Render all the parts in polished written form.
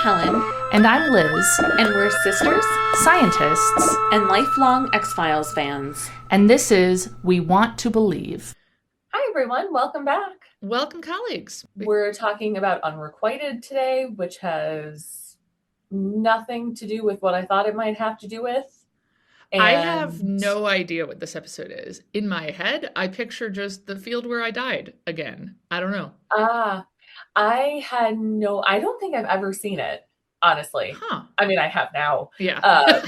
Helen, And I'm Liz, and we're sisters scientists, and lifelong X-Files fans. and this is We Want to Believe. Hi, everyone. Welcome back. Welcome, colleagues. We're talking about Unrequited today, which has nothing to do with what I thought it might have to do with. I have no idea what this episode is. In my head, I picture just the field where I died again. I don't know. I don't think I've ever seen it, honestly. Huh. I mean, I have now. Yeah.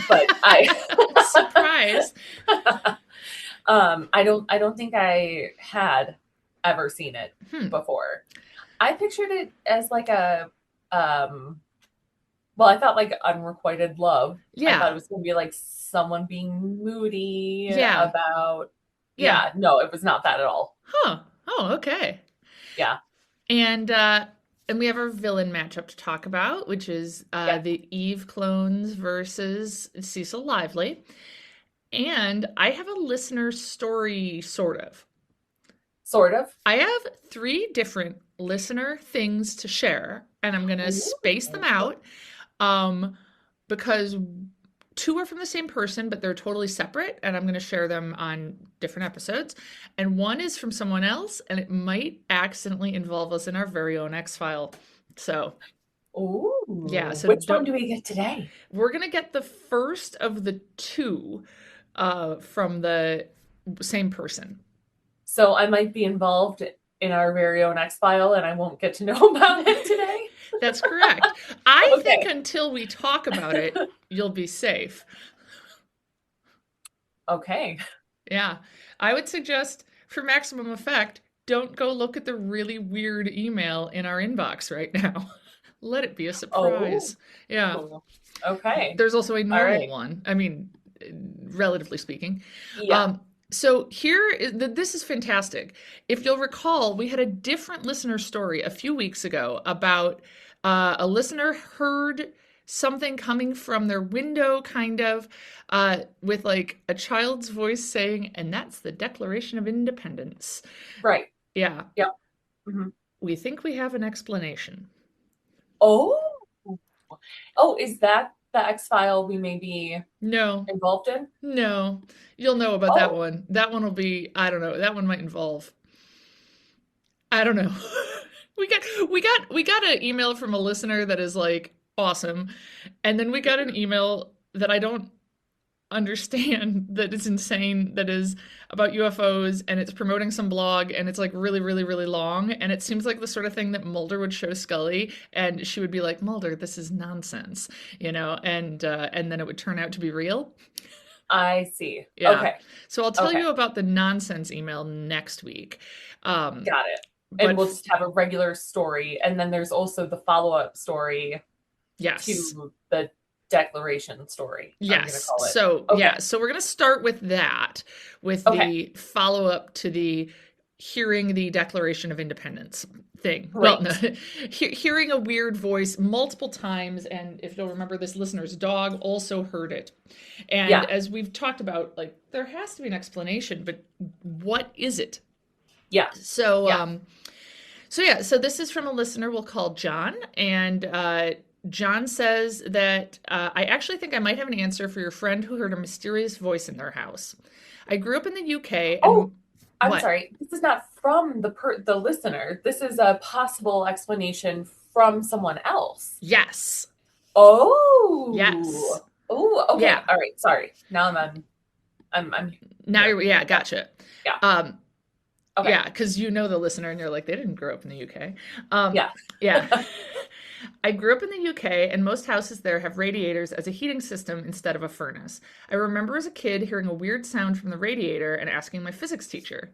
But I Surprise. I don't think I had ever seen it before. I pictured it as like a I thought like unrequited love. Yeah. I thought it was gonna be like someone being moody Yeah. about no, it was not that at all. Huh. Oh, okay. Yeah. And we have our villain matchup to talk about, which is the Eve clones versus Cecil Lively. And I have a listener story, sort of. Sort of. I have 3 different listener things to share, and I'm going to space them out because 2 are from the same person, but they're totally separate, and I'm going to share them on different episodes. And 1 is from someone else, and it might accidentally involve us in our very own X-File. So, yeah. So which one do we get today? We're going to get the first of the 2 from the same person. So I might be involved in our very own X-File, and I won't get to know about it today? That's correct. I think until we talk about it, you'll be safe. Okay. Yeah. I would suggest, for maximum effect, don't go look at the really weird email in our inbox right now. Let it be a surprise. Yeah. Okay. There's also a normal one. I mean, relatively speaking. Yeah. So this is fantastic. If you'll recall, we had a different listener story a few weeks ago about a listener heard something coming from their window, kind of, with like a child's voice saying, and that's the Declaration of Independence. Right. Yeah. Yeah. Mm-hmm. We think we have an explanation. Oh, is that the X-File we may be involved in? No. You'll know about that one. That one will be, I don't know, that one might involve, I don't know. We got an email from a listener that is like awesome. And then we got an email that I don't understand, that is insane, that is about UFOs, and it's promoting some blog, and it's like really, really, really long, and it seems like the sort of thing that Mulder would show Scully, and she would be like, Mulder, this is nonsense, and then it would turn out to be real. I see. Yeah. Okay. So I'll tell you about the nonsense email next week. Got it. And we'll just have a regular story, and then there's also the follow-up story to the Declaration story. Yes. So we're going to start with that, with the follow-up to the hearing the Declaration of Independence thing. Right. Well, no, hearing a weird voice multiple times, and if you'll remember, this listener's dog also heard it. And as we've talked about, like, there has to be an explanation, but what is it? Yeah. So this is from a listener we'll call John, and John says that I actually think I might have an answer for your friend who heard a mysterious voice in their house. I grew up in the UK. And I'm sorry. This is not from the listener. This is a possible explanation from someone else. Yes. Oh. Yes. Oh. Okay. Yeah. All right. Sorry. Now I'm. Now you're. Gotcha. Yeah. Okay. Yeah, because you know the listener, and you're like, they didn't grow up in the UK. Yeah. I grew up in the UK, and most houses there have radiators as a heating system instead of a furnace. I remember as a kid hearing a weird sound from the radiator and asking my physics teacher,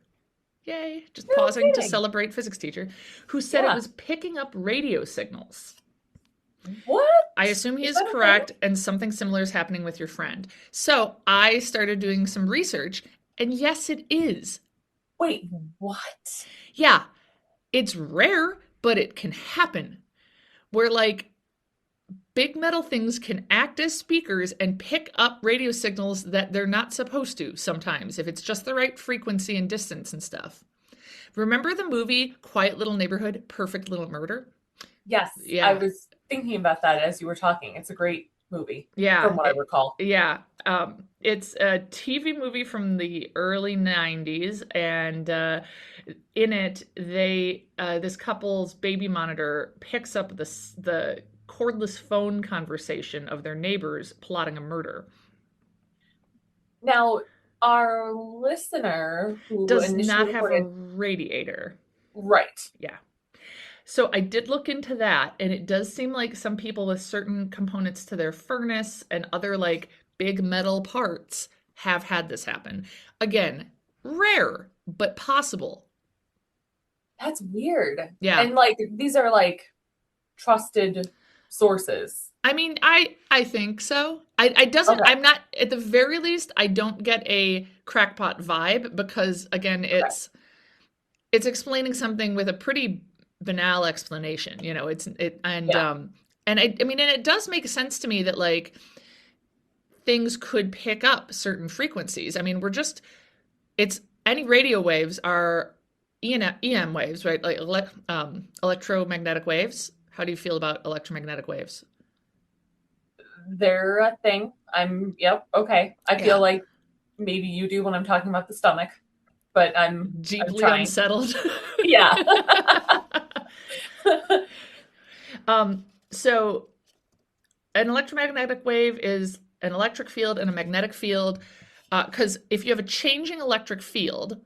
yay, just pausing to celebrate physics teacher, who said it was picking up radio signals. What? I assume he is correct, and something similar is happening with your friend. So I started doing some research, and yes, it is. Wait, what? Yeah, it's rare, but it can happen. Where, like, big metal things can act as speakers and pick up radio signals that they're not supposed to sometimes, if it's just the right frequency and distance and stuff. Remember the movie Quiet Little Neighborhood, Perfect Little Murder? Yes, yeah. I was thinking about that as you were talking. It's a great movie, Yeah, from what I recall. yeah. It's a TV movie from the early 90s, and in it, this couple's baby monitor picks up the cordless phone conversation of their neighbors plotting a murder. Now, our listener who Does initially not have a reported, radiator. right. Yeah. So I did look into that, and it does seem like some people with certain components to their furnace and other like big metal parts have had this happen. Again, rare, but possible. That's weird. Yeah. And like these are like trusted sources. I mean, I think so. I doesn't Okay. I'm not at the very least I don't get a crackpot vibe because again, Okay. it's explaining something with a pretty banal explanation, you know. It's it Yeah. and I mean, and it does make sense to me that like things could pick up certain frequencies. I mean, it's any radio waves are EM waves, right? Like electromagnetic waves. How do you feel about electromagnetic waves? They're a thing. Yep, okay. I feel Yeah. like maybe you do when I'm talking about the stomach, but I'm Deeply trying. unsettled. Yeah. So an electromagnetic wave is an electric field and a magnetic field. Because if you have a changing electric field,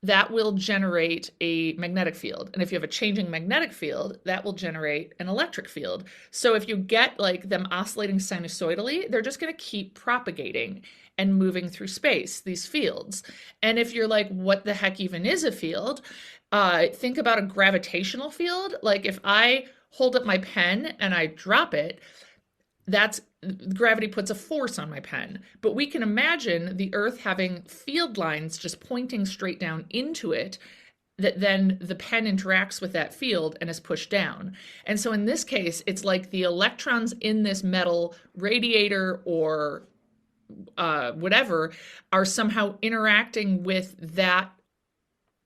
that will generate a magnetic field. And if you have a changing magnetic field, that will generate an electric field. So if you get like them oscillating sinusoidally, they're just going to keep propagating and moving through space, these fields. And if you're like, what the heck even is a field? Think about a gravitational field. Like if I hold up my pen and I drop it, that's gravity puts a force on my pen. But we can imagine the Earth having field lines just pointing straight down into it, that then the pen interacts with that field and is pushed down. And so in this case, it's like the electrons in this metal radiator or whatever are somehow interacting with that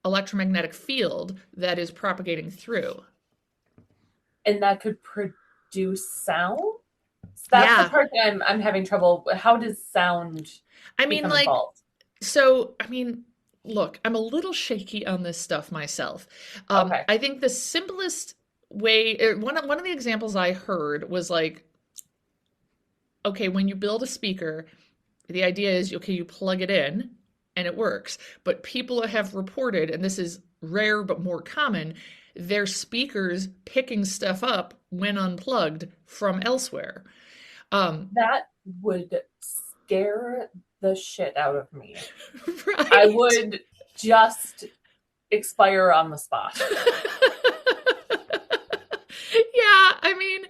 electromagnetic field that is propagating through. And that could produce sound? That's the Yeah. part that I'm having trouble. How does sound I mean, become like, involved? so, I mean, look, I'm a little shaky on this stuff myself. Okay. I think the simplest way, one of the examples I heard was like, okay, when you build a speaker, the idea is, okay, you plug it in and it works. But people have reported, and this is rare but more common, their speakers picking stuff up when unplugged from elsewhere. That would scare the shit out of me. Right. I would just expire on the spot. Yeah, I mean,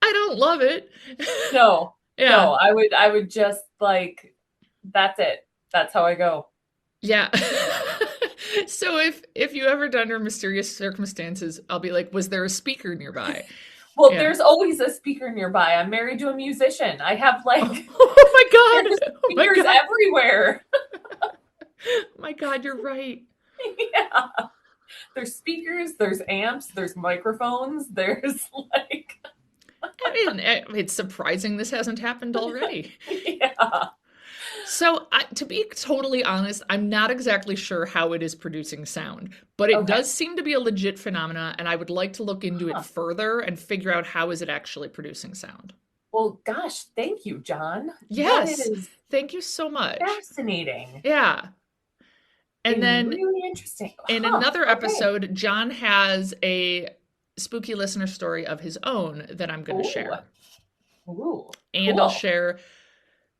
I don't love it. No. Yeah. No, I would just like that's it. That's how I go. Yeah. So if you ever under mysterious circumstances, I'll be like, was there a speaker nearby? Well, Yeah. there's always a speaker nearby. I'm married to a musician. I have like oh my god. there's Oh my speakers god. everywhere. Oh my god, you're right. Yeah. There's speakers, there's amps, there's microphones, there's like I mean, it's surprising this hasn't happened already. yeah. So, to be totally honest, I'm not exactly sure how it is producing sound, but it Okay. does seem to be a legit phenomena, and I would like to look into it Huh. further and figure out how is it actually producing sound. Well, gosh, thank you, John. Yes. That is Thank you so much. fascinating. Yeah. And then really interesting. in another episode, John has a spooky listener story of his own that I'm going to share. Ooh. And Cool. I'll share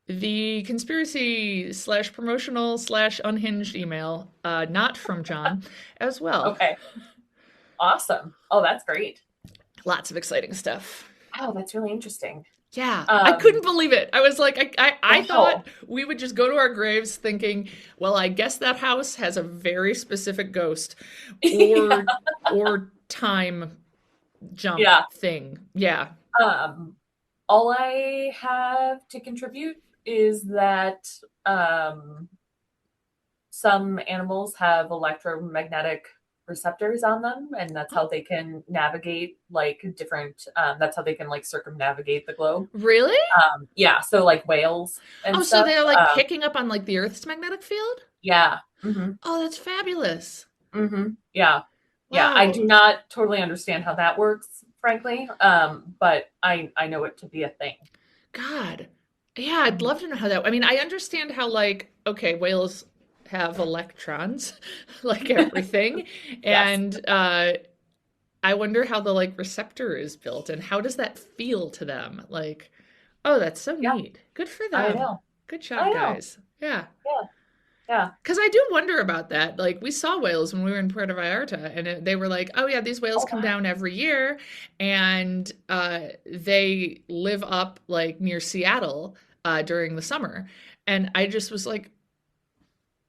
the conspiracy / promotional / unhinged email, not from John, as well. Okay. Awesome. Oh, that's great. Lots of exciting stuff. Oh, that's really interesting. Yeah, I couldn't believe it. I was like, I thought we would just go to our graves thinking, well, I guess that house has a very specific ghost or or time jump thing. Yeah. All I have to contribute is that some animals have electromagnetic receptors on them, and that's how they can navigate like different. That's how they can like circumnavigate the globe. Really? Yeah, so like whales Oh, and so stuff. they're like picking up on like the Earth's magnetic field? Yeah. Mm-hmm. Oh, that's fabulous. Mm-hmm. Yeah. Yeah. I Wow. do not totally understand how that works, frankly. But I know it to be a thing. God. Yeah, I'd Mhm. love to know how that. I mean, I understand how like okay, whales have electrons like everything. Yes. And I wonder how the like receptor is built and how does that feel to them? Like, oh, that's so Yeah. neat. Good for I them. know. Good I job, know. guys. Yeah. Yeah. Yeah. Because I do wonder about that. Like, we saw whales when we were in Puerto Vallarta, and they were like, oh, yeah, these whales Oh, come down every year, and they live up like near Seattle during the summer. And I just was like,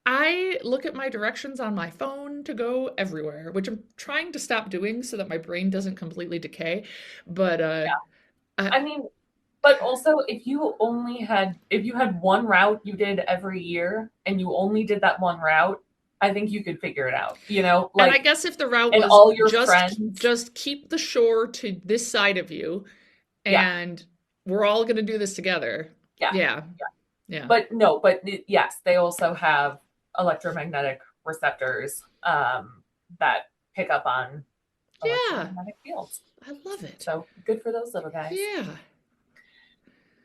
I look at my directions on my phone to go everywhere, which I'm trying to stop doing so that my brain doesn't completely decay. But yeah. uh, I mean, but also if you had one route you did every year and you only did that one route, I think you could figure it out. and I Like, guess if the route and was all your just friends. just keep the shore to this side of you, Yeah. and we're all going to do this together. Yeah. Yeah. Yeah. Yeah. But no, but yes, they also have electromagnetic receptors that pick up on Yeah. electromagnetic fields. I love it. So good for those little guys. Yeah.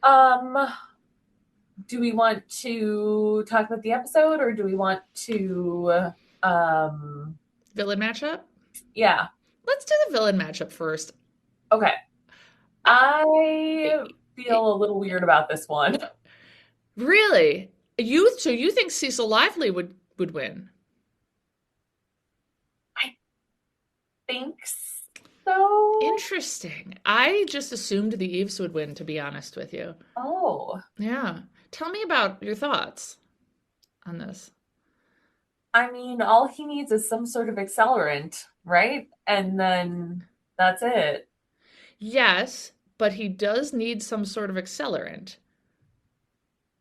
Um, do we want to talk about the episode or do we want to Villain matchup? yeah. Let's do the villain matchup first. Okay. I, I feel a little weird about this one. really? You think Cecil Lively would win? I think so. Interesting. I just assumed the Eves would win, to be honest with you. Oh. Yeah. Tell me about your thoughts on this. I mean, all he needs is some sort of accelerant, right? And then that's it. Yes, but he does need some sort of accelerant.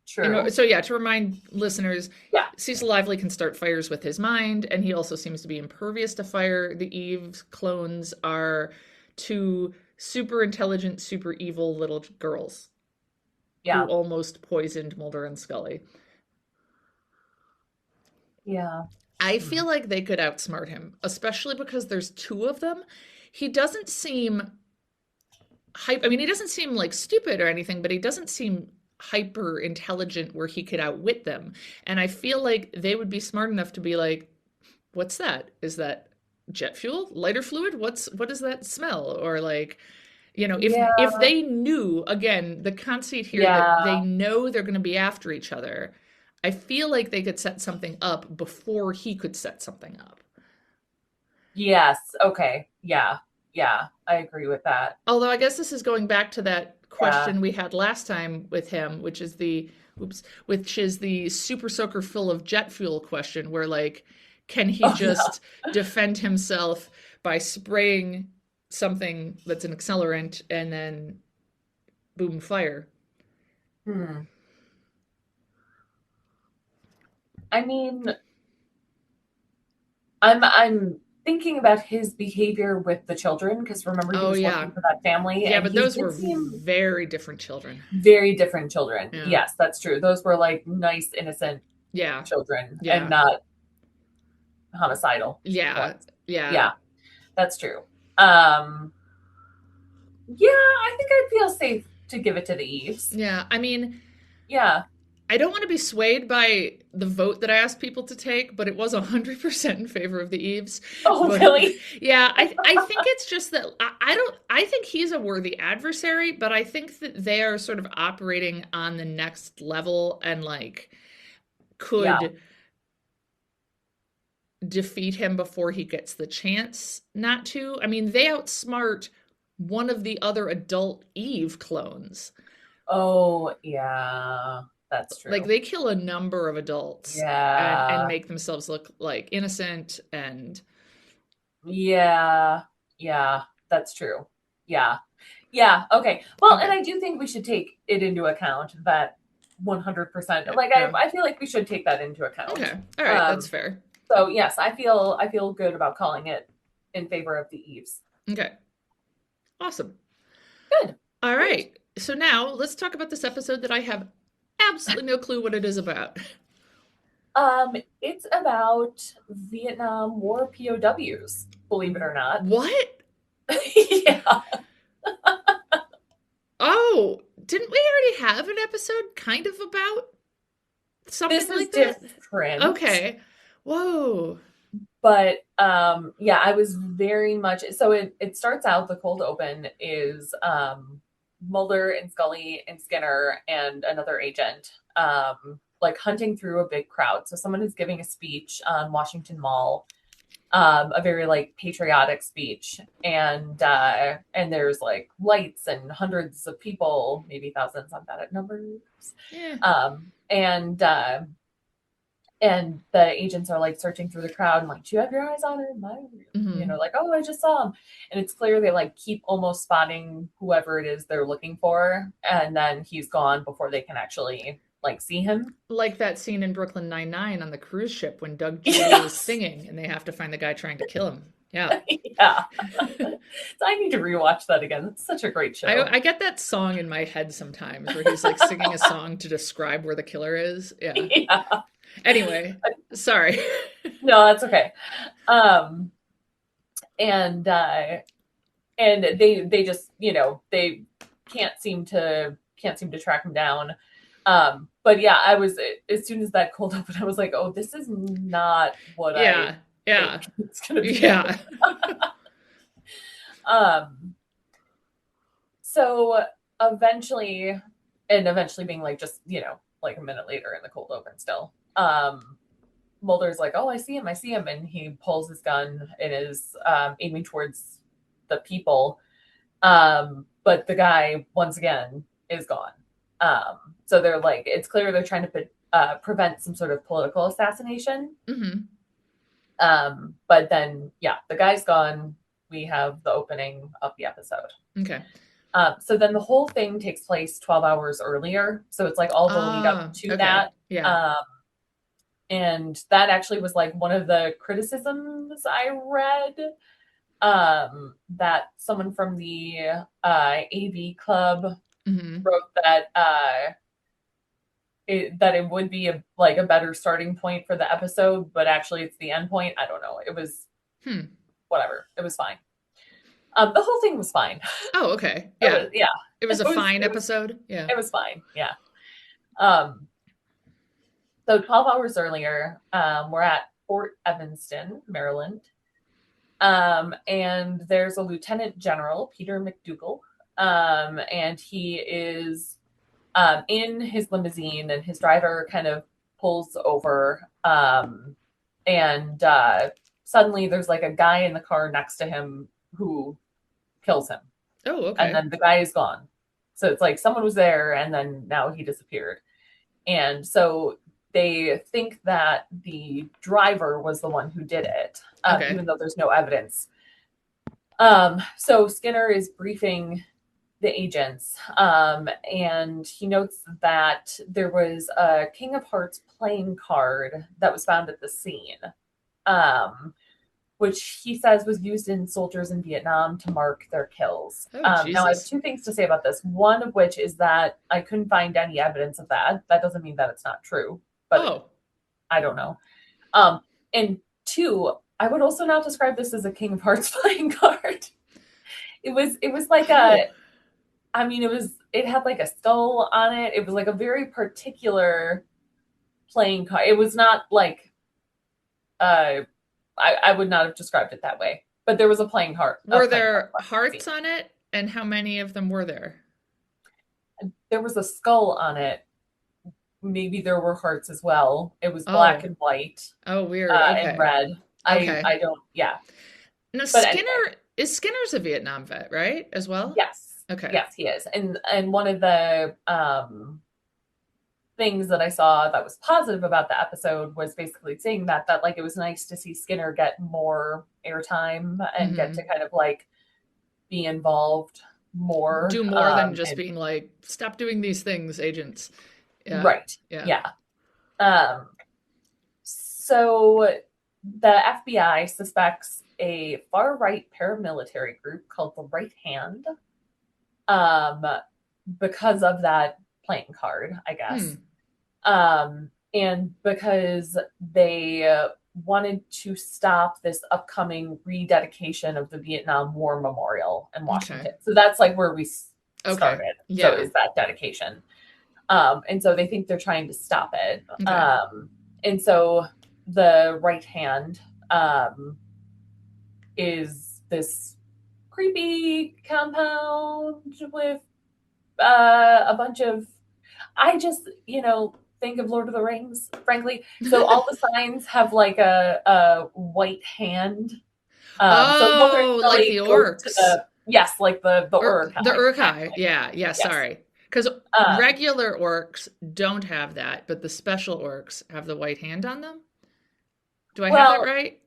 True. So yeah, to remind listeners, Yeah. Cecil Lively can start fires with his mind, and he also seems to be impervious to fire. The Eve clones are two super intelligent, super evil little girls who Yeah. almost poisoned Mulder and Scully. Yeah. I feel like they could outsmart him, especially because there's two of them. He doesn't seem hype. I mean, he doesn't seem like stupid or anything, but he doesn't seem hyper intelligent where he could outwit them. And I feel like they would be smart enough to be like, what's that? Is that jet fuel? Lighter fluid? What does that smell? Or like, Yeah. if they knew, again, the conceit here that they Yeah. know they're going to be after each other, I feel like they could set something up before he could set something up. Yes. Okay. Yeah. Yeah. I agree with that. Although I guess this is going back to that Yeah. question we had last time with him, which is the super soaker full of jet fuel question, where like, can he Oh, yeah. just defend himself by spraying something that's an accelerant and then boom, fire? Hmm. I mean, I'm thinking about his behavior with the children because remember he Oh was yeah. working for that family Yeah, and but he those did were seem very different children. very different children. Yeah. Yes, that's true. Those were like nice, innocent Yeah. children and Yeah. not homicidal Yeah. ones. Yeah. Yeah, that's true. Um, yeah, I think I'd feel safe to give it to the Eves. Yeah. I mean, Yeah. I don't want to be swayed by the vote that I asked people to take, but it was 100% in favor of the Eves. Oh, But really? yeah, I think it's just that I think he's a worthy adversary, but I think that they are sort of operating on the next level and like Yeah. could defeat him before he gets the chance not to. I mean, they outsmart one of the other adult Eve clones. Oh, yeah. That's Like true. they kill a number of adults and Yeah. make themselves look like innocent and Yeah. Yeah. That's true. Yeah. Yeah. Okay. Well, and okay. I do think we should take it into account that 100%. Yeah, Like yeah. I feel like we should take that into account. Okay. All right, that's fair. So yes, I feel good about calling it in favor of the Eves. Okay. Awesome. Good. All Great. right. So now let's talk about this episode that I have absolutely no clue what it is about. It's about Vietnam War POWs, believe it or not. What? Yeah. Oh, didn't we already have an episode kind of about something This is like that? different. Okay. Whoa. But yeah, I was very much so it starts out, the cold open is Mulder and Scully and Skinner and another agent like hunting through a big crowd. So someone is giving a speech on Washington Mall, a very like patriotic speech, and there's like lights and hundreds of people, maybe thousands, I'm bad at numbers. Yeah. And the agents are like searching through the crowd and like, do you have your eyes on him? Like, oh, I just saw him. And it's clear they like keep almost spotting whoever it is they're looking for, and then he's gone before they can actually like see him. Like that scene in Brooklyn Nine-Nine on the cruise ship when Doug Judy is singing and they have to find the guy trying to kill him. Yeah. Yeah. So I need to rewatch that again. It's such a great show. I get that song in my head sometimes where he's like singing a song to describe where the killer is. Yeah. Yeah. Anyway, sorry. No, that's okay. And they just, they can't seem to track him down. But yeah, I was, as soon as that cold open, I was like, oh, this is not what I think it's gonna be. Yeah. So eventually being like, just, like a minute later in the cold open still, Mulder's like, oh, I see him. And he pulls his gun and is aiming towards the people. But the guy, once again, is gone. So they're like, it's clear they're trying to prevent some sort of political assassination. Mm-hmm. But then, yeah, the guy's gone. We have the opening of the episode. Okay. So then the whole thing takes place 12 hours earlier. So it's like all the lead up to that. Yeah. And that actually was like one of the criticisms I read, that someone from the AV club wrote that it would be a better starting point for the episode, but actually it's the end point. I don't know. It was whatever. It was fine. The whole thing was fine. Oh, okay. Yeah. It was a fine episode. Yeah. It was fine. Yeah. So 12 hours earlier, we're at Fort Evanston, Maryland. And there's a Lieutenant General, Peter McDougal. And he is in his limousine, and his driver kind of pulls over. And suddenly there's like a guy in the car next to him who kills him. Oh, okay. And then the guy is gone. So it's like someone was there and then now he disappeared. And so they think that the driver was the one who did it, even though there's no evidence. So Skinner is briefing the agents, and he notes that there was a King of Hearts playing card that was found at the scene, which he says was used in soldiers in Vietnam to mark their kills. Now, I have two things to say about this. One of which is that I couldn't find any evidence of that. That doesn't mean that it's not true, but I don't know. And two, I would also not describe this as a King of Hearts playing card. It was like it had like a skull on it. It was like a very particular playing card. It was not like, I would not have described it that way, but there was a playing heart. Were there hearts on it? And how many of them were there? There was a skull on it. Maybe there were hearts as well. It was black and white. Oh, weird. And red. I don't, yeah. Now, Skinner's a Vietnam vet, right? As well? Yes. Okay. Yes, he is. And one of the things that I saw that was positive about the episode was basically saying that like it was nice to see Skinner get more airtime and get to kind of like be involved more. Do more than just being like, stop doing these things, agents. Yeah. Right. Yeah. So the FBI suspects a far right paramilitary group called the Right Hand, um, because of that playing card, I guess. Hmm. And because they wanted to stop this upcoming rededication of the Vietnam War Memorial in Okay. Washington. So that's like where we Okay. started. So Yeah. is that dedication. And so they think they're trying to stop it. Okay. And so the Right Hand is this creepy compound with a bunch of, I just, think of Lord of the Rings, frankly. So all the signs have like a white hand. So Mulder and Oh, like the Scully go to orcs. the, yes, like the Or the Urukai, Urkai. actually. Yeah, yeah, Yes. sorry. Because Um, regular orcs don't have that, but the special orcs have the white hand on them. Do I have that well, right?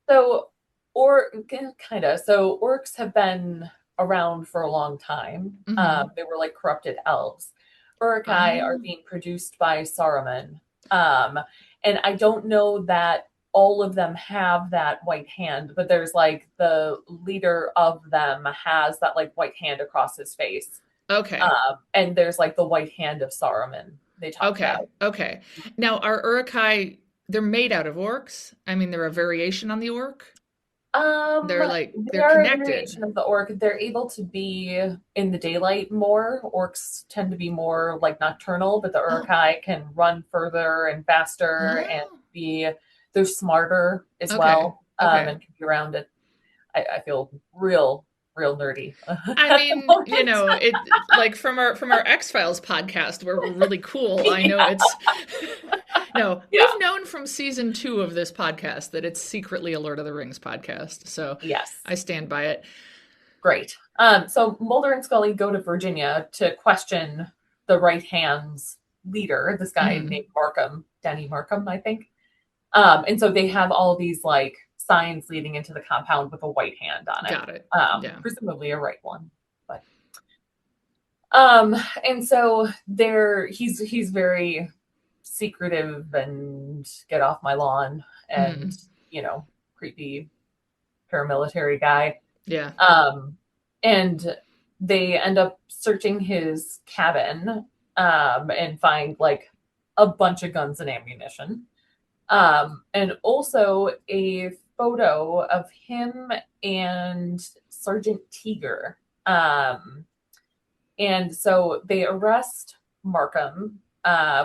so, or kind of. So orcs have been around for a long time. Mm-hmm. They were like corrupted elves. Urukai are Oh, being produced by Saruman. Um, and I don't know that all of them have that white hand, but there's like the leader of them has that like white hand across his face. okay. And there's like the white hand of Saruman they talk Okay. about. Okay. Now, are Uruk-hai, they're made out of orcs? I mean, they're a variation on the orc. Um, They're like, they they're are a connected. variation of the orc. They're able to be in the daylight more. Orcs tend to be more like nocturnal, but the Oh, Uruk-hai can run further and faster and oh. be they're smarter as Okay. well. Okay. And can be around it. I feel real nerdy I at the mean, moment. it like from our X-Files podcast where we're really cool. I know Yeah, it's no, we've yeah, known from season 2 of this podcast that it's secretly a Lord of the Rings podcast. So yes, I stand by it. great. So Mulder and Scully go to Virginia to question the right hand's leader, this guy Hmm. named Markham, Denny Markham, I think. And so they have all these like signs leading into the compound with a white hand on it, Got it. Yeah. presumably a right one. But um, and so he's very secretive and get off my lawn and Hmm. you know creepy paramilitary guy. Yeah. Um, and they end up searching his cabin and find like a bunch of guns and ammunition. And also a photo of him and Sergeant Teeger. Um, and so they arrest Markham.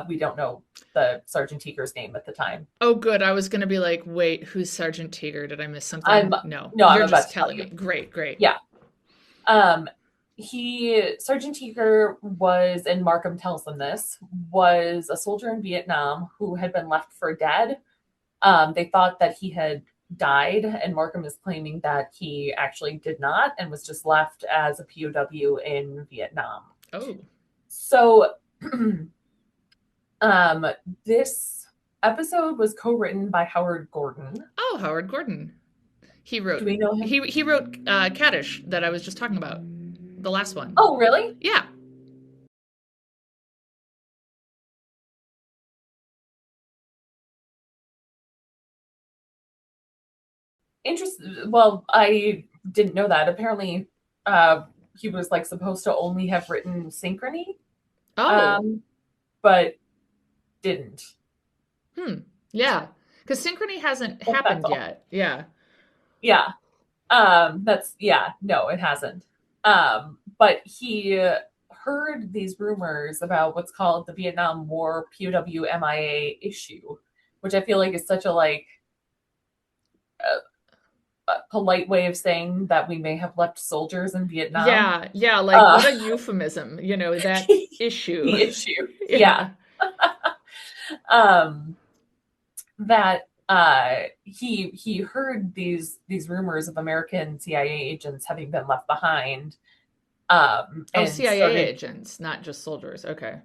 We don't know the Sergeant Teeger's name at the time. Oh, good. I was going to be like, wait, who's Sergeant Teeger? Did I miss I'm something? No. no, I'm You're about just to tell telling you. me. Great, great. Yeah. Um, he Sergeant Teeger was, and Markham tells them this, was a soldier in Vietnam who had been left for dead. They thought that he had died, and Markham is claiming that he actually did not and was just left as a POW in Vietnam. Oh. So, um, this episode was co-written by Howard Gordon. Oh, Howard Gordon. He Do wrote we know him? he wrote Caddish that I was just talking about. The last one. Oh, really? Yeah. Interesting. Well, I didn't know that. Apparently, he was like supposed to only have written Synchrony, Oh. um, but didn't. Hmm. Yeah. Because Synchrony hasn't That's happened all. yet. Yeah. Yeah. That's yeah. No, it hasn't. But he heard these rumors about what's called the Vietnam War POW MIA issue, which I feel like is such a like a polite way of saying that we may have left soldiers in Vietnam. Yeah. Yeah. Like, Uh, what a euphemism, that issue. the issue. Yeah. Yeah. Um, that he heard these rumors of American CIA agents having been left behind Oh, and CIA started agents, not just soldiers. Okay.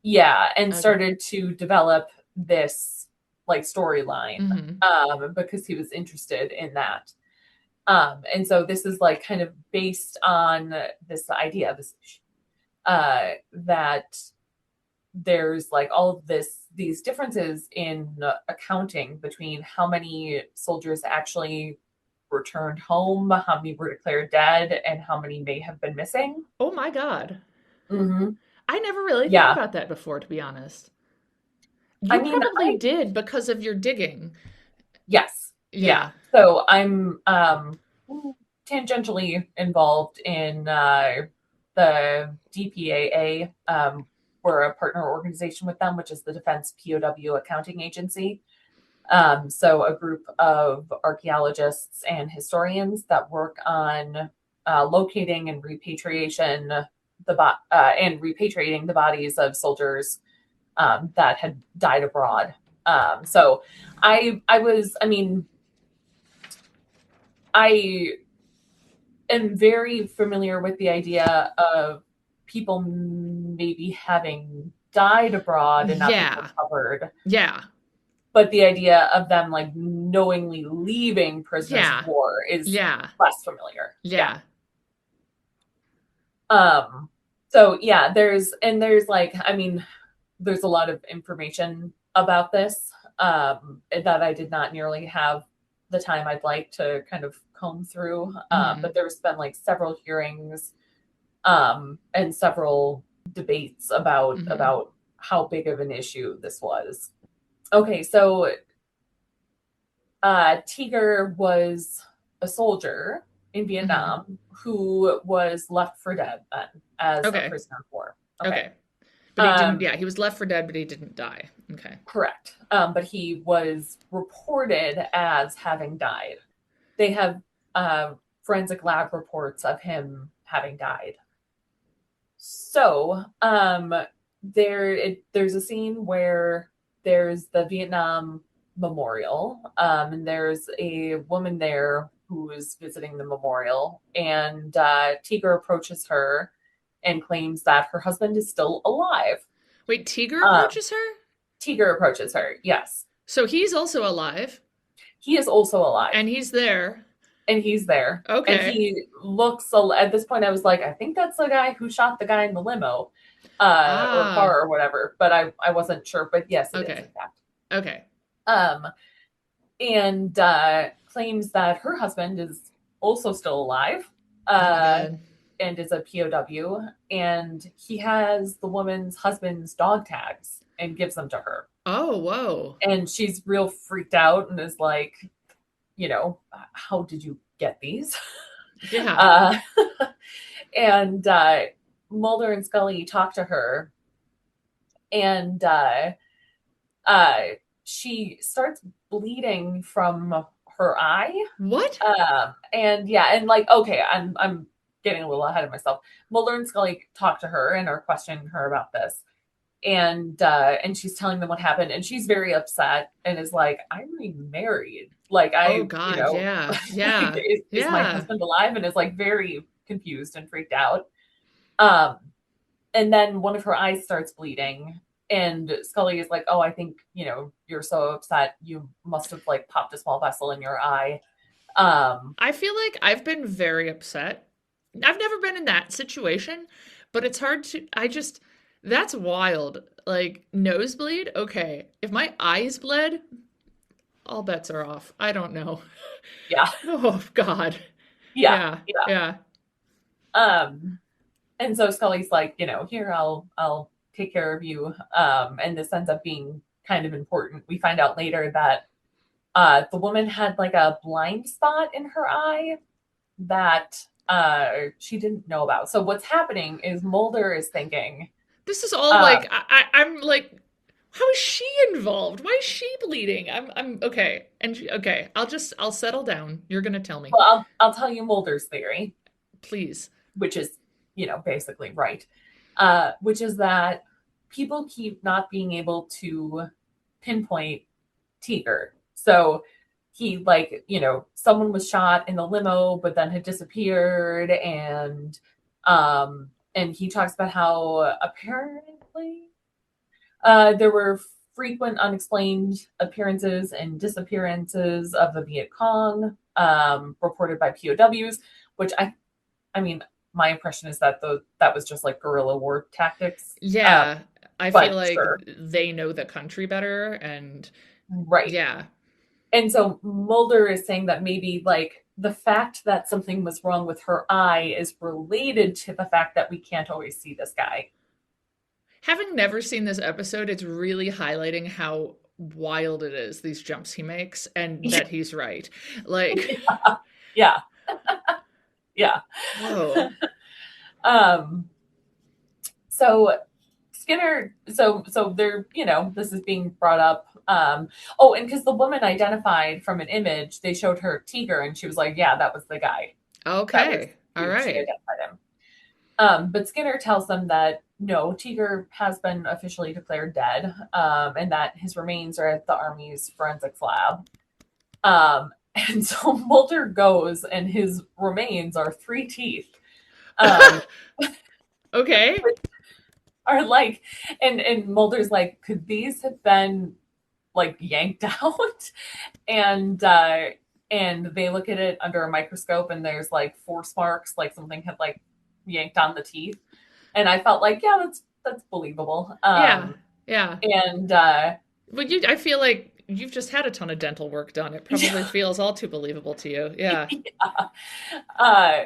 yeah and Okay. started to develop this like storyline Hmm. because he was interested in that. And so this is like kind of based on this idea, this that there's like all of these differences in accounting between how many soldiers actually returned home, how many were declared dead, and how many may have been missing. Oh my God. Hmm. I never really thought Yeah. about that before, to be honest. I You mean, probably did because of your digging. yes. Yeah. Yeah. So I'm tangentially involved in the DPAA. We're a partner organization with them, which is the Defense POW Accounting Agency. So a group of archaeologists and historians that work on locating and repatriating the bodies of soldiers that had died abroad. So I mean, I am very familiar with the idea of people maybe having died abroad and not being Yeah. recovered, Yeah. but the idea of them like knowingly leaving prisoners of Yeah. war is Yeah. less familiar. Yeah. Yeah. Um, so yeah, there's like, I mean, there's a lot of information about this that I did not nearly have the time I'd like to kind of comb through. Hmm. But there's been like several hearings and several debates Hmm. about how big of an issue this was. Okay, so Tiger was a soldier in Hmm. Vietnam who was left for dead then as a Okay. prisoner of war. Okay. Okay. But he didn't, Um, yeah, he was left for dead, but he didn't die. Okay. correct. But he was reported as having died. They have uh, forensic lab reports of him having died. So there's a scene where there's the Vietnam Memorial, and there's a woman there who is visiting the memorial, and Tiger approaches her and claims that her husband is still alive. Wait, Tiger Um, approaches her? Tiger approaches her, yes. So he's also alive He is also alive, and he's there. and he's there. And Okay. he looks, at this point, I was like, I think that's the guy who shot the guy in the limo or Ah, car or whatever, but I wasn't sure. But yes, it is, okay. in fact. Okay. Um, and claims that her husband is also still alive Oh my uh, God. and is a POW. And he has the woman's husband's dog tags and gives them to her. Oh, whoa. And she's real freaked out and is like, how did you get these? Yeah. Uh, and Mulder and Scully talk to her, and uh, she starts bleeding from her eye. What? And yeah, and like, okay, I'm getting a little ahead of myself. Mulder and Scully talk to her and are questioning her about this, and she's telling them what happened, and she's very upset and is like, I'm remarried. Like Oh I, God. Yeah. Yeah. is my Yeah. husband alive? And is like very confused and freaked out. Um, and then one of her eyes starts bleeding, and Scully is like, "Oh, I think you're so upset. You must have like popped a small vessel in your eye." Um, I feel like I've been very upset. I've never been in that situation, but it's hard to, that's wild. Like, nosebleed? Okay. If my eyes bled, all bets are off. I don't know. yeah, Oh, God. yeah, Yeah. yeah. Yeah. Um, and so Scully's like, here I'll take care of you. And this ends up being kind of important. We find out later that the woman had like a blind spot in her eye that she didn't know about. So what's happening is Mulder is thinking, This is all um, like, I'm like, how is she involved? Why is she bleeding? I'm okay. Okay, I'll settle down. You're gonna tell me. well, I'll tell you Mulder's theory, Please. which is basically right, which is that people keep not being able to pinpoint Tiger. So he like someone was shot in the limo, but then had disappeared, and he talks about how apparently there were frequent unexplained appearances and disappearances of the Viet Cong, reported by POWs, which I mean, my impression is that that was just like guerrilla war tactics. Yeah. I feel but like sure. they know the country better, and Right. yeah. And so Mulder is saying that maybe like the fact that something was wrong with her eye is related to the fact that we can't always see this guy. Having never seen this episode, it's really highlighting how wild it is, these jumps he makes, and that he's right. Like, Yeah. Yeah. whoa. Um, so so they're, this is being brought up. Oh, and because the woman identified from an image, they showed her Tiger, and she was like, yeah, that was the guy. That was Okay. All who she right. identified him. But Skinner tells them that no, Tiger has been officially declared dead, and that his remains are at the Army's forensics lab. And so Mulder goes, and his remains are three teeth. Um, Okay. are like, and Mulder's like, could these have been like yanked out? And and they look at it under a microscope, and there's like force marks, like something had like yanked on the teeth. And I felt like, yeah, that's believable. Yeah. Yeah. And But I feel like you've just had a ton of dental work done. It probably yeah, feels all too believable to you. Yeah. uh,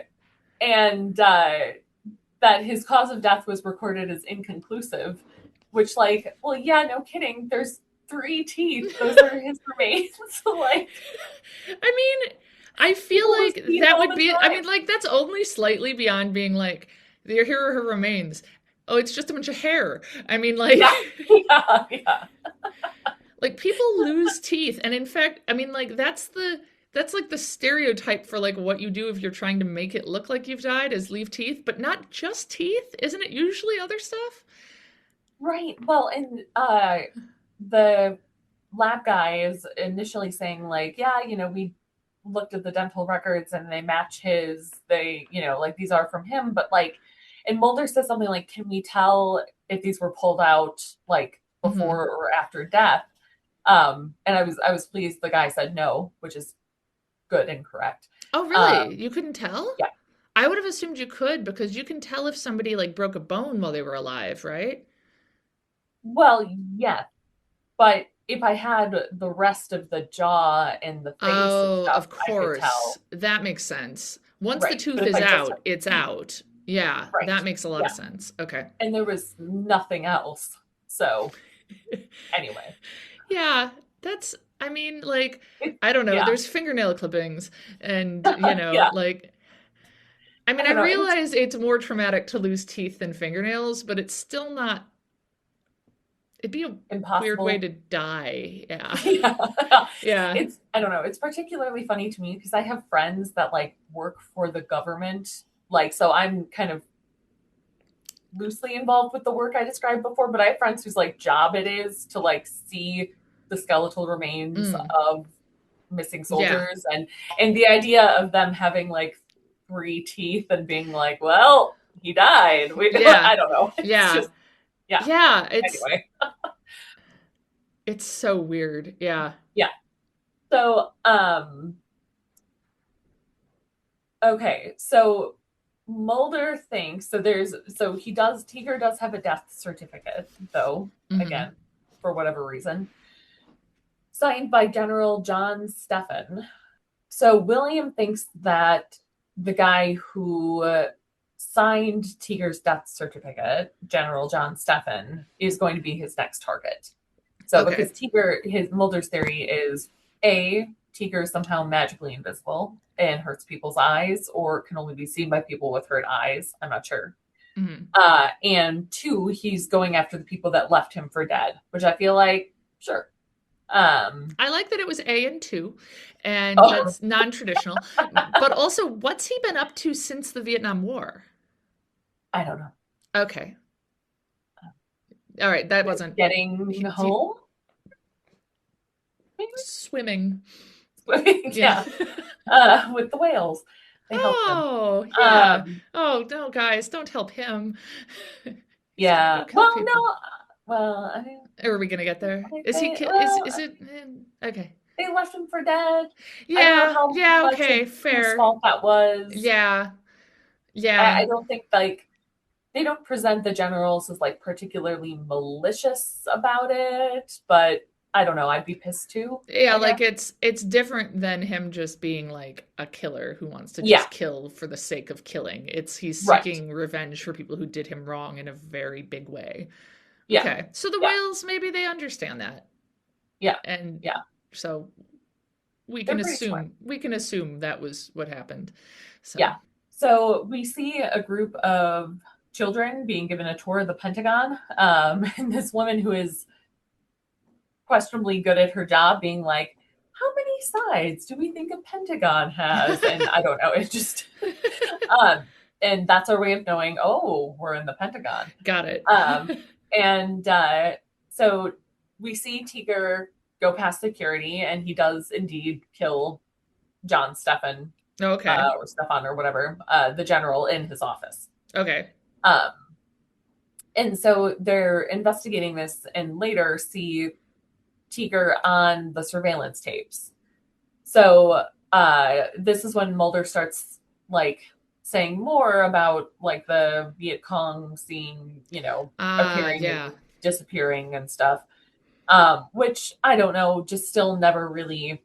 and that his cause of death was recorded as inconclusive, which, like, well, yeah, no kidding. There's three teeth. Those are his remains. Like, I mean, I feel people lose like teeth that all would the be, I mean, time. like, that's only slightly beyond being like, here are her remains. Oh, it's just a bunch of hair. I mean, like, Yeah, yeah, yeah. like people lose teeth. And in fact, I mean, like, that's like the stereotype for like what you do if you're trying to make it look like you've died is leave teeth, but not just teeth. Isn't it usually other stuff? Right. Well, and the lab guy is initially saying like, yeah, we looked at the dental records and they match his. They, like these are from him, but like, and Mulder says something like, can we tell if these were pulled out like Hmm. before or after death? And I was pleased the guy said no, which is good and correct. Oh, really? Um, You couldn't tell? yeah. I would have assumed you could because you can tell if somebody like broke a bone while they were alive, right? Well, yeah, but if I had the rest of the jaw and the face and Oh, stuff, of I could course. tell. That makes sense. Once the Right. But tooth if is I just have out, it's teeth, out. Yeah, right. that makes a lot of Yeah. sense. Okay. And there was nothing else. So anyway, Yeah, I mean, like, it, I don't know. yeah, There's fingernail clippings and, yeah. like, I I mean, I don't know. It's realize it's more traumatic to lose teeth than fingernails, but it's still not, it'd be a weird way impossible. to die. Yeah. Yeah. Yeah. I don't know. It's particularly funny to me because I have friends that like work for the government. Like, so I'm kind of loosely involved with the work I described before, but I have friends whose like job it is to like see the skeletal remains Mm. of missing Yeah. soldiers, and the idea of them having like three teeth and being like, well, he died. Yeah. I don't know. It's Yeah. just, yeah. Yeah. Anyway, It's so weird. Yeah. yeah. So, okay. So Mulder thinks so Teeger does have a death certificate, though, Hmm. again, for whatever reason, signed by General John Stephan. So William thinks that the guy who signed Teeger's death certificate, General John Stephan, is going to be his next target. So Okay. because his Mulder's theory is A, Teeger is somehow magically invisible and hurts people's eyes, or can only be seen by people with hurt eyes. I'm not sure. Hmm. And two, he's going after the people that left him for dead, which I feel like, sure. Um, I like that it was A and two, and oh, that's non-traditional. But also, what's he been up to since the Vietnam War? I don't know. Okay. All right. That wasn't Getting he home? Maybe? swimming. Yeah. Yeah. With the whales. They helped him. Oh, yeah. Um, Oh, no, guys, don't help him. He's gonna go yeah. kill Well, people. no. Well, I mean, Are we gonna get there? Is he they well, is it okay. they left him for dead. I don't know Yeah, how yeah, much of okay, whose fair. fault that was. Yeah. I Yeah. don't think like they don't present the generals as like particularly malicious about it, but I don't know. I'd be pissed too, Yeah, I like guess. it's different than him just being like a killer who wants to Yeah, just kill for the sake of killing. It's he's right. seeking revenge for people who did him wrong in a very big way. Yeah, Okay. So the yeah, whales maybe they understand that. yeah, And yeah. so They're pretty smart. we can assume that was what happened. Yeah. So, So we see a group of children being given a tour of the Pentagon. And this woman who is questionably good at her job being like, how many sides do we think a Pentagon has? And I don't know. It just, um, and that's our way of knowing, oh, we're in the Pentagon. got it. Um, and so we see Tiger go past security, and he does indeed kill John Stefan, Okay. or Stefan or whatever, the general in his office. Okay. Um, and so they're investigating this and later see Tiger on the surveillance tapes. So this is when Mulder starts like saying more about like the Viet Cong scene, Ah, appearing and yeah. disappearing and stuff. Which I don't know, just still never really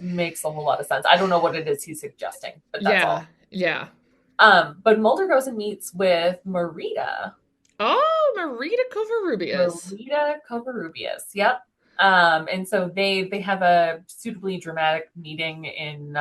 makes a whole lot of sense. I don't know what it is he's suggesting, but that's Yeah. all. Yeah. But Mulder goes and meets with Marita, Oh, Marita Covarrubias. Marita Covarrubias. Yep. And so they have a suitably dramatic meeting in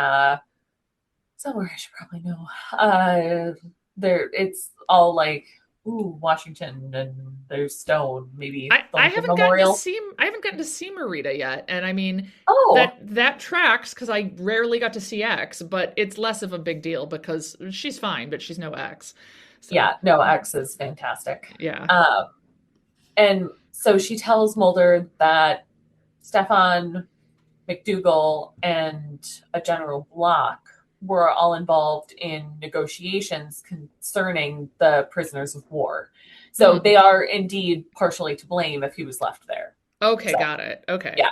somewhere I should probably know. There it's all like, ooh, Washington, and there's stone, maybe the Lincoln Memorial. I haven't gotten to see Marita yet. And I mean Oh, that tracks because I rarely got to see X, but it's less of a big deal because she's fine, but she's no X. So yeah, no, X is fantastic. yeah. Um, and so she tells Mulder that Stefan McDougal and a General Block were all involved in negotiations concerning the prisoners of war. So Hmm. they are indeed partially to blame if he was left there. Okay, So, got it. Okay. yeah.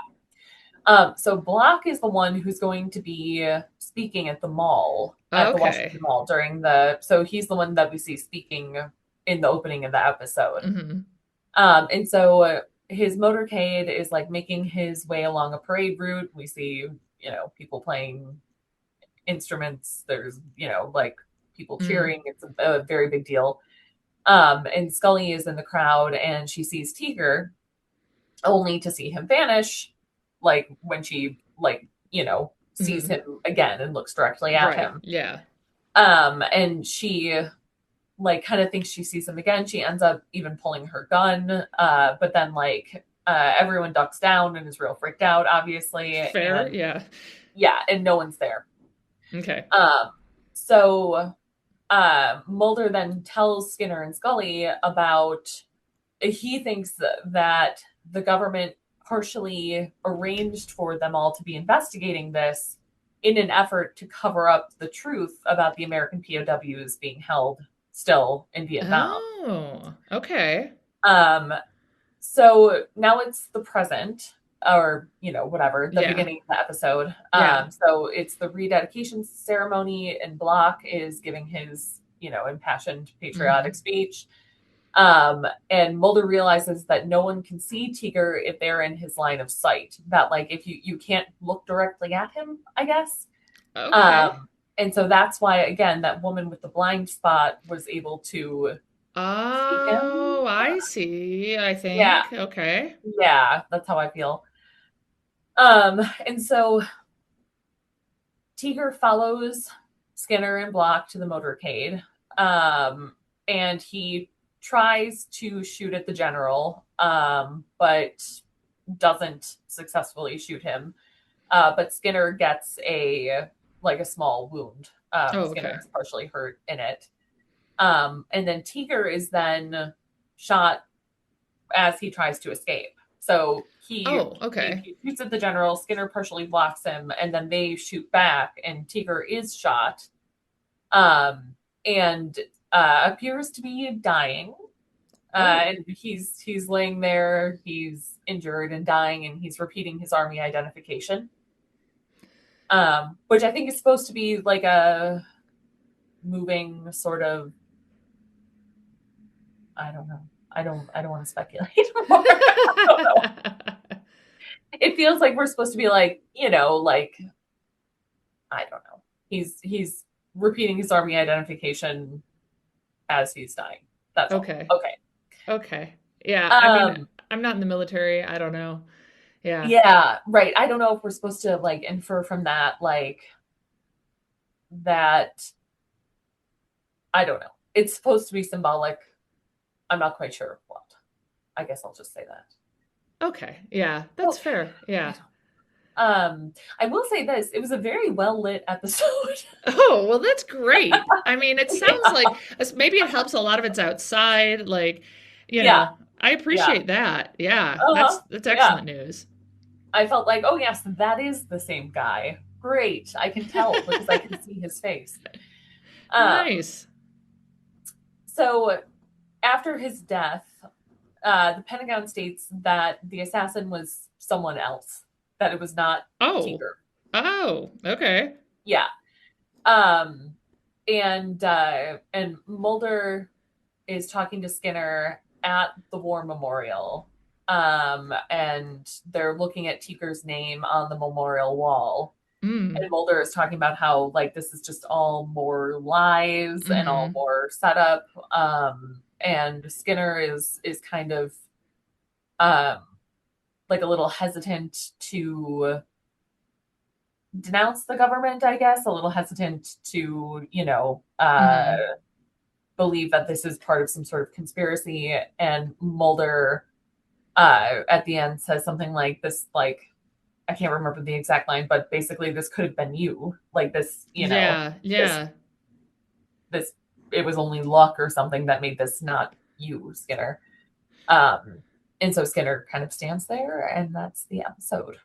So Block is the one who's going to be speaking at the mall, at the Okay. Washington Mall during the. So he's the one that we see speaking in the opening of the episode. Hmm. And so his motorcade is like making his way along a parade route. We see, people playing instruments. There's, like people Mm. cheering. It's a very big deal. And Scully is in the crowd and she sees Tiger only to see him vanish, like when she, like, sees Hmm. him again and looks directly at Right. him. Yeah. And she like kind of thinks she sees him again. She ends up even pulling her gun, but then like everyone ducks down and is real freaked out, obviously, Fair. and Yeah. yeah, and no one's there. Okay. Um, so Mulder then tells Skinner and Scully about he thinks that the government partially arranged for them all to be investigating this in an effort to cover up the truth about the American POWs being held still in Vietnam. Oh, okay. Um, so now it's the present, or whatever, the Yeah. beginning of the episode. Yeah. So it's the rededication ceremony, and Block is giving his impassioned patriotic Hmm. speech. And Mulder realizes that no one can see Tiger if they're in his line of sight. That like if you can't look directly at him, I guess. Okay. Um, and so that's why again that woman with the blind spot was able to see him. Oh, I see. I Yeah, think. Okay. yeah, that's how I feel. And so Tiger follows Skinner and Block to the motorcade. And he tries to shoot at the general, but doesn't successfully shoot him. But Skinner gets a small wound. Oh, Skinner okay. is partially hurt in it. And then Tiger is then shot as he tries to escape. So he Oh, he, okay. he shoots at the general. Skinner partially blocks him, and then they shoot back, and Tiger is shot, and appears to be dying. Oh. And he's laying there. He's injured and dying, and he's repeating his army identification, which I think is supposed to be like a moving sort of I don't know. I don't want to speculate more. I don't know. It feels like we're supposed to be like, like I don't know. He's repeating his army identification as he's dying. That's all. Okay. Okay. Okay. Yeah, I mean, Um I'm not in the military. I don't know. Yeah. yeah, right. I don't know if we're supposed to like infer from that like that I don't know. It's supposed to be symbolic. I'm not quite sure what. I guess I'll just say that. Okay. Yeah, that's Oh, fair. I Yeah. don't. I will say this: it was a very well lit episode. Oh, well, that's great. I mean, it sounds Yeah, like maybe it helps a lot of it's outside. Like, yeah, I yeah. appreciate that. Yeah, Uh-huh. that's Yeah. excellent news. I felt like, oh yes, that is the same guy. Great. I can tell because I can see his face. Um, Nice. so after his death, the Pentagon states that the assassin was someone else, that it was not Oh, Teeger. oh, okay. Yeah. Um, and Mulder is talking to Skinner at the war memorial. And they're looking at Teeker's name on the memorial wall. Mm, And Mulder is talking about how like this is just all more lies and all mm-hmm. more setup. And Skinner is kind of um like a little hesitant to denounce the government, I guess, a little hesitant to, Mm-hmm. believe that this is part of some sort of conspiracy. And Mulder at the end says something like this, like, I can't remember the exact line, but basically this could have been you. Like this, Yeah, this yeah. this it was only luck or something that made this not you, Skinner. Um and so Skinner kind of stands there and that's the episode.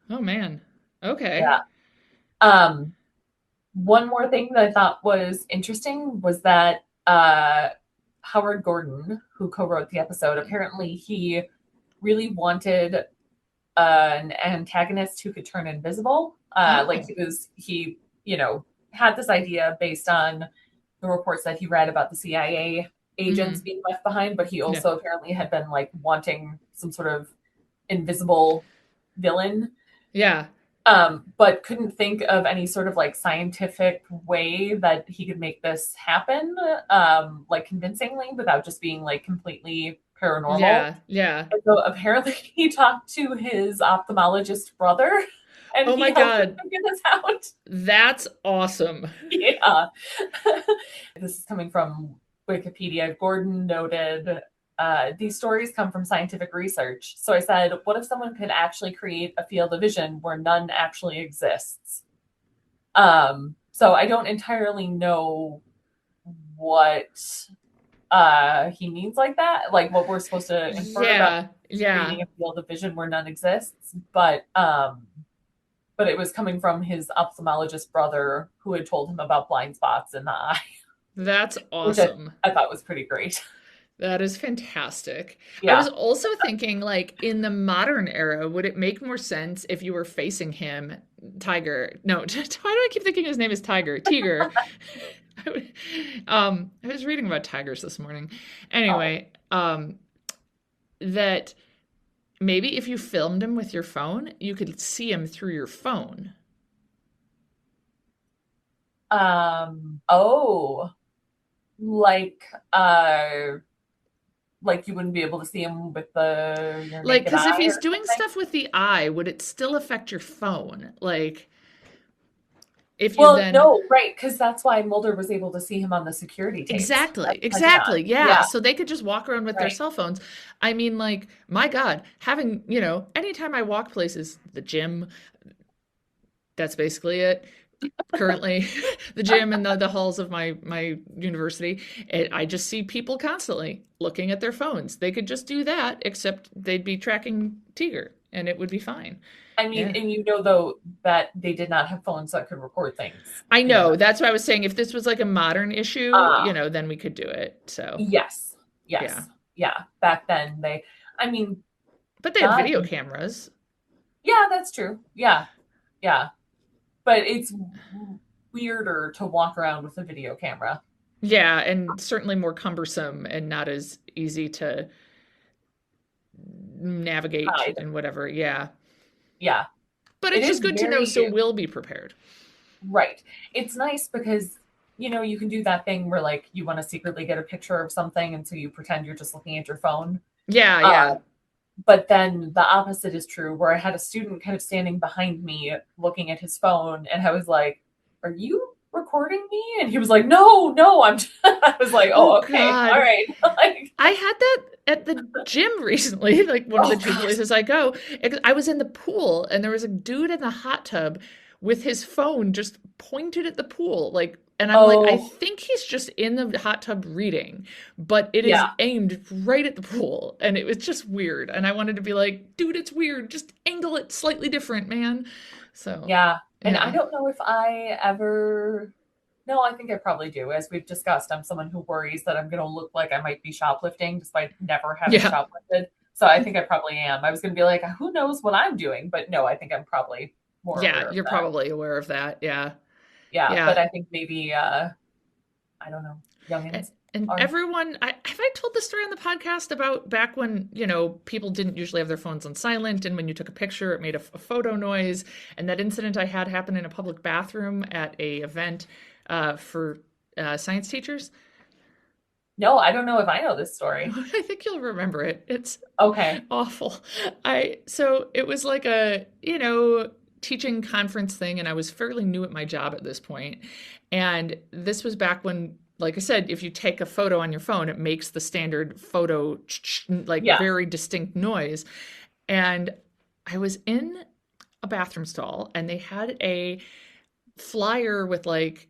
Oh man. Okay. Yeah. Um One more thing that I thought was interesting was that Howard Gordon, who co-wrote the episode, apparently he really wanted an antagonist who could turn invisible. Like Oh. he had this idea based on the reports that he read about the CIA agents Mm-hmm. being left behind, but he Yeah. also apparently had been like wanting some sort of invisible villain, Yeah. but couldn't think of any sort of like scientific way that he could make this happen, like convincingly without just being like completely paranormal. Yeah. Yeah. And so apparently he talked to his ophthalmologist brother and Oh he my helped him God. figure this out. That's awesome. Yeah. This is coming from Wikipedia. Gordon noted these stories come from scientific research. So I said, what if someone could actually create a field of vision where none actually exists? So I don't entirely know what he means like that, like what we're supposed to infer about Yeah. Yeah. creating a field of vision where none exists. But it was coming from his ophthalmologist brother who had told him about blind spots in the eye, That's which awesome. I thought was pretty great. That is fantastic. I was Yeah. also thinking, like, in the modern era, would it make more sense if you were facing him, Tiger? No, why do I keep thinking his name is Tiger? Tiger. I was reading about tigers this morning. Oh. Anyway, that maybe if you filmed him with your phone, you could see him through your phone. Oh. Like uh like you wouldn't be able to see him with the your Like, naked because if eye he's or doing something. stuff with the eye, would it still affect your phone? Like, if you Well, then no, right, because that's why Mulder was able to see him on the security tapes at exactly, the Pentagon. exactly. Yeah. Yeah, So they could just walk around with their right. cell phones. I mean, like, my God, having, anytime I walk places, the gym, that's basically it. Currently, the gym and the halls of my university, I just see people constantly looking at their phones. They could just do that, except they'd be tracking Tiger, and it would be fine. I mean, Yeah. and though that they did not have phones that could record things. I You know know. that. That's why I was saying if this was like a modern issue, Ah, then we could do it. So, yes, yeah. yes, yeah. Back then, I mean, But they had God, video cameras. yeah, that's true. Yeah, yeah. But it's weirder to walk around with a video camera. Yeah, and certainly more cumbersome and not as easy to navigate hide. and whatever. Yeah. Yeah, But it it's is just good to know so very we'll be prepared. right. It's nice because you can do that thing where like you want to secretly get a picture of something, and so you pretend you're just looking at your phone. Yeah, Uh, yeah. but then the opposite is true, where I had a student kind of standing behind me looking at his phone, and I was like, "Are you recording me?" And he was like, "No, no, I'm." I was like, Oh "Oh, okay, all God. right." Like, I had that at the gym recently, like one of the oh two God, places I go. I was in the pool and there was a dude in the hot tub with his phone just pointed at the pool. Like, and I'm like, I oh think he's just in the hot tub reading, but it is yeah, aimed right at the pool. And it was just weird. And I wanted to be like, dude, it's weird. Just angle it slightly different, man. So, yeah. And I yeah. don't know if I ever. No, I think I probably do. As we've discussed, I'm someone who worries that I'm going to look like I might be shoplifting despite never having Yeah. shoplifted. So I think I probably am. I was going to be like, who knows what I'm doing? But no, I think I'm probably more Yeah. aware of You're that. probably aware of that. Yeah. Yeah, but Yeah. I think maybe, I don't know, And, youngins and are. everyone, have I told the story on the podcast about back when, people didn't usually have their phones on silent, and when you took a picture, it made a photo noise. And that incident I had happen in a public bathroom at a event for science teachers. No, I don't know if I know this story. I think you'll remember it. It's Okay. awful. So it was like a, teaching conference thing, and I was fairly new at my job at this point. And this was back when, like I said, if you take a photo on your phone, it makes the standard photo like Yeah. very distinct noise. And I was in a bathroom stall and they had a flyer with like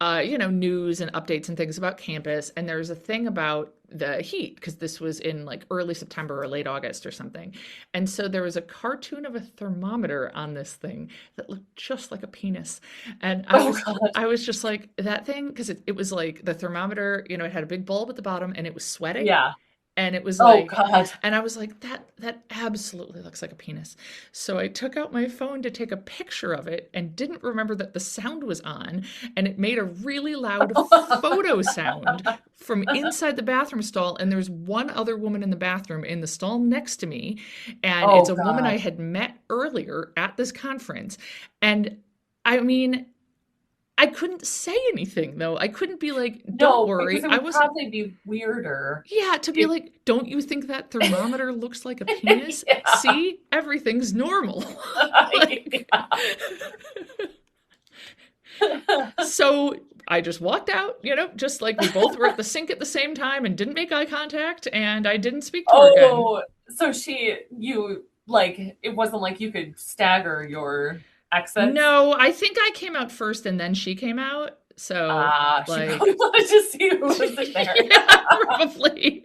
news and updates and things about campus. And there's a thing about the heat because this was in like early September or late August or something. And so there was a cartoon of a thermometer on this thing that looked just like a penis. And I Oh was God. I was just like that thing because it was like the thermometer, it had a big bulb at the bottom and it was sweating. Yeah. And it was Oh like, God. and I was like, that absolutely looks like a penis. So I took out my phone to take a picture of it and didn't remember that the sound was on, and it made a really loud photo sound from inside the bathroom stall. And there's one other woman in the bathroom in the stall next to me, and it's Oh a woman I God. had met earlier at this conference. And I mean, I couldn't say anything though. I couldn't be like, don't No, because worry. it I would was probably be weirder yeah, to be if, like, don't you think that thermometer looks like a penis? yeah. See, everything's normal. Like, so I just walked out, just like we both were at the sink at the same time and didn't make eye contact, and I didn't speak to her again. Oh, so you like it wasn't like you could stagger your exits. No, I think I came out first and then she came out. So, Ah, she probably like, wanted to see who was in there. yeah, probably.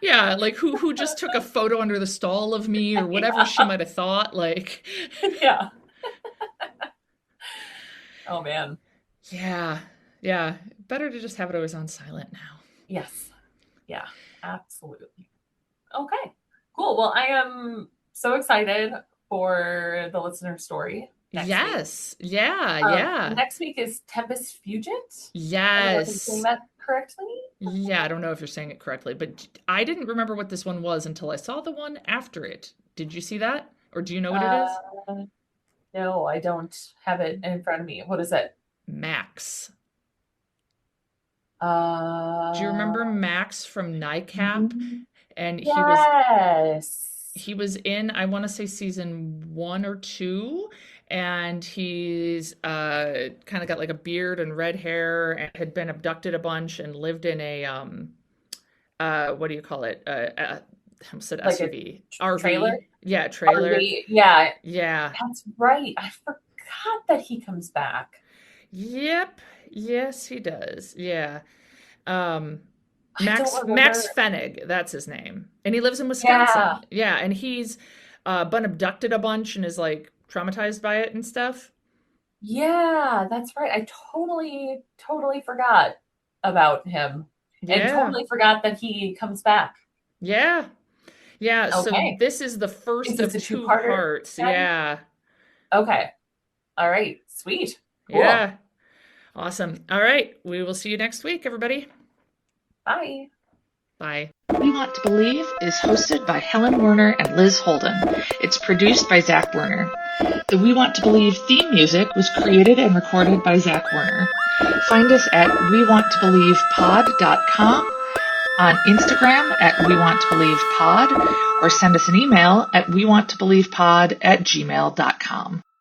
Yeah, like who just took a photo under the stall of me or whatever she Yeah. might have thought. Like, Yeah. Oh man. yeah, yeah. Better to just have it always on silent now. Yes. Yeah, absolutely. Okay. Cool. Well, I am so excited for the listener story next week. Yes. Yeah, yeah. Next week is Tempest Fugit. I don't know if I'm saying Yes. that correctly. Yeah, I don't know if you're saying it correctly, but I didn't remember what this one was until I saw the one after it. Did you see that? Or do you know what it is? Uh, no, I don't have it in front of me. What is it? Max. Do you Uh, remember Max from NICAP? And yes. he was in, I want to say season 1 or 2, and he's kind of got like a beard and red hair and had been abducted a bunch and lived in a what do you call it? I almost said Like a SUV. trailer. RV. Yeah, trailer. RV. Yeah, Yeah. that's right. I forgot that he comes back. Yep. Yes, he does. Yeah. Um, I don't Max remember. Fennig, that's his name. And he lives in Yeah. Wisconsin. Yeah, and he's been abducted a bunch and is like traumatized by it and stuff. Yeah, that's right. I totally forgot about him and Yeah. totally forgot that he comes back. Yeah. Yeah, so Okay. this is the Is first this of a two two-parter parts. then? Yeah. Okay. All right. Sweet. Cool. Yeah. Awesome. All right. We will see you next week, everybody. Bye. Bye. We Want to Believe is hosted by Helen Werner and Liz Holden. It's produced by Zach Werner. The We Want to Believe theme music was created and recorded by Zach Werner. Find us at wewanttoBelievePod.com, on Instagram at wewanttoBelievePod, or send us an email at wewanttoBelievePod@gmail.com.